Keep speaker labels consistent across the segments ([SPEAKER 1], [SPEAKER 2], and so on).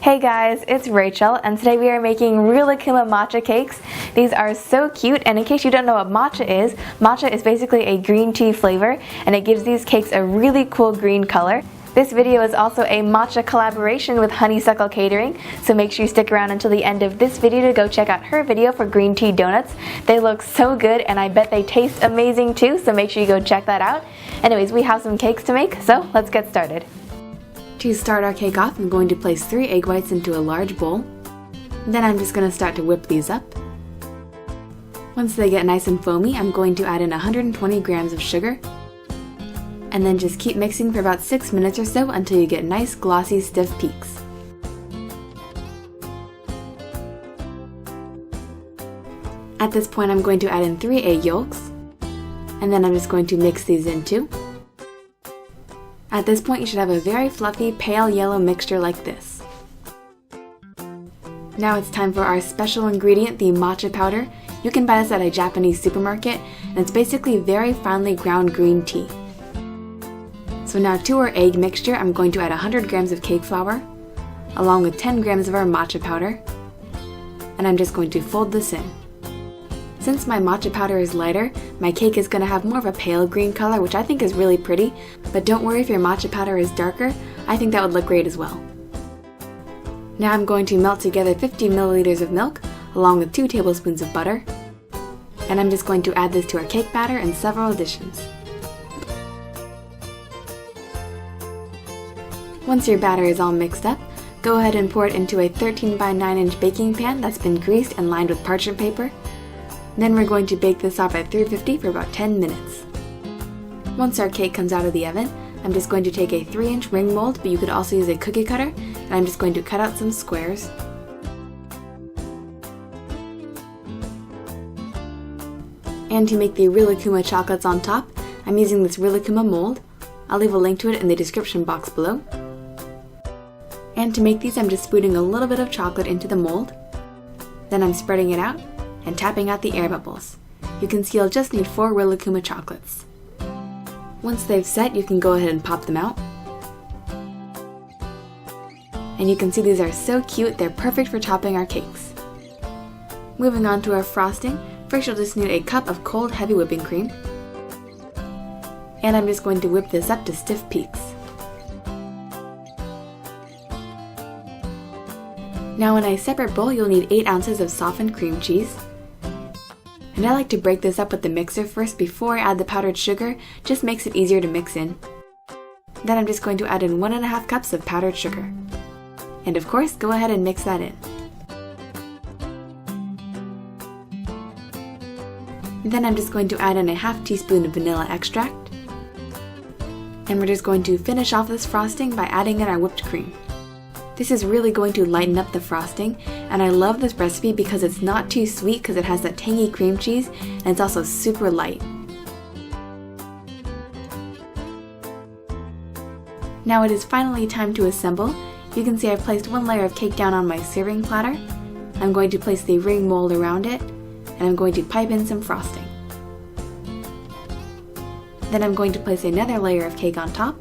[SPEAKER 1] Hey guys, it's Rachel, and today we are making Uji-Matcha matcha cakes. These are so cute, and in case you don't know what matcha is basically a green tea flavor, and it gives these cakes a really cool green color. This video is also a matcha collaboration with Honeysuckle Catering, so make sure you stick around until the end of this video to go check out her video for green tea donuts. They look so good, and I bet they taste amazing too, so make sure you go check that out. Anyways, we have some cakes to make, so let's get started. To start our cake off, I'm going to place 3 egg whites into a large bowl. Then I'm just going to start to whip these up. Once they get nice and foamy, I'm going to add in 120 grams of sugar. And then just keep mixing for about 6 minutes or so until you get nice, glossy, stiff peaks. At this point, I'm going to add in 3 egg yolks. And then I'm just going to mix these in too. At this point, you should have a very fluffy, pale yellow mixture like this. Now it's time for our special ingredient, the matcha powder. You can buy this at a Japanese supermarket, and it's basically very finely ground green tea. So now to our egg mixture, I'm going to add 100 grams of cake flour, along with 10 grams of our matcha powder, and I'm just going to fold this in. Since my matcha powder is lighter, my cake is going to have more of a pale green color, which I think is really pretty, but don't worry if your matcha powder is darker, I think that would look great as well. Now I'm going to melt together 50 milliliters of milk, along with 2 tablespoons of butter, and I'm just going to add this to our cake batter in several additions. Once your batter is all mixed up, go ahead and pour it into a 13 by 9 inch baking pan that's been greased and lined with parchment paper. Then we're going to bake this off at 350 for about 10 minutes. Once our cake comes out of the oven, I'm just going to take a 3-inch ring mold, but you could also use a cookie cutter, and I'm just going to cut out some squares. And to make the Uji-Matcha chocolates on top, I'm using this Uji-Matcha mold. I'll leave a link to it in the description box below. And to make these, I'm just spooning a little bit of chocolate into the mold. Then I'm spreading it out and tapping out the air bubbles. You can see you'll just need 4 Uji-Matcha chocolates. Once they've set, you can go ahead and pop them out. And you can see these are so cute, they're perfect for topping our cakes. Moving on to our frosting, first you'll just need a cup of cold heavy whipping cream. And I'm just going to whip this up to stiff peaks. Now in a separate bowl, you'll need 8 ounces of softened cream cheese. And I like to break this up with the mixer first before I add the powdered sugar, just makes it easier to mix in. Then I'm just going to add in 1.5 cups of powdered sugar. And of course, go ahead and mix that in. Then I'm just going to add in a ½ teaspoon of vanilla extract. And we're just going to finish off this frosting by adding in our whipped cream. This is really going to lighten up the frosting, and I love this recipe because it's not too sweet because it has that tangy cream cheese, and it's also super light. Now it is finally time to assemble. You can see I've placed 1 layer of cake down on my serving platter. I'm going to place the ring mold around it, and I'm going to pipe in some frosting. Then I'm going to place another layer of cake on top,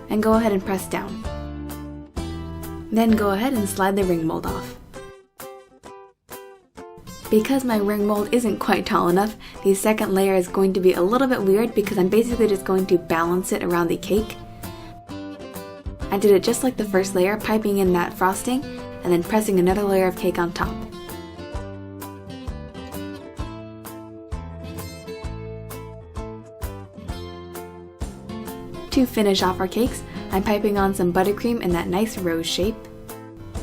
[SPEAKER 1] and go ahead and press down. Then go ahead and slide the ring mold off. Because my ring mold isn't quite tall enough, the second layer is going to be a little bit weird because I'm basically just going to balance it around the cake. I did it just like the first layer, piping in that frosting, and then pressing another layer of cake on top. To finish off our cakes, I'm piping on some buttercream in that nice rose shape,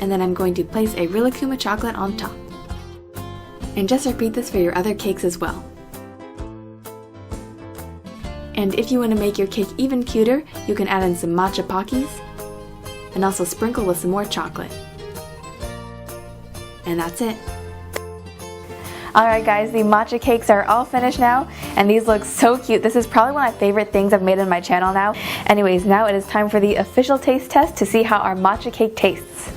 [SPEAKER 1] and then I'm going to place a Uji-Matcha chocolate on top. And just repeat this for your other cakes as well. And if you want to make your cake even cuter, you can add in some matcha Pockies, and also sprinkle with some more chocolate. And that's it. Alright guys, the matcha cakes are all finished now, and these look so cute. This is probably one of my favorite things I've made on my channel now. Anyways, now it is time for the official taste test to see how our matcha cake tastes.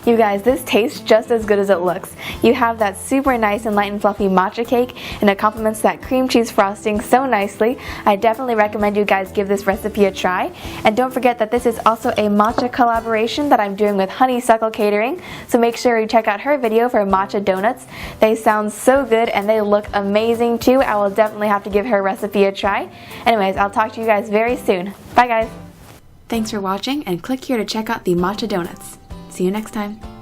[SPEAKER 1] You guys, this tastes just as good as it looks. You have that super nice and light and fluffy matcha cake, and it complements that cream cheese frosting so nicely. I definitely recommend you guys give this recipe a try. And don't forget that this is also a matcha collaboration that I'm doing with Honeysuckle Catering, so make sure you check out her video for matcha donuts. They sound so good and they look amazing too. I will definitely have to give her recipe a try. Anyways, I'll talk to you guys very soon. Bye guys! Thanks for watching, and click here to check out the matcha donuts. See you next time.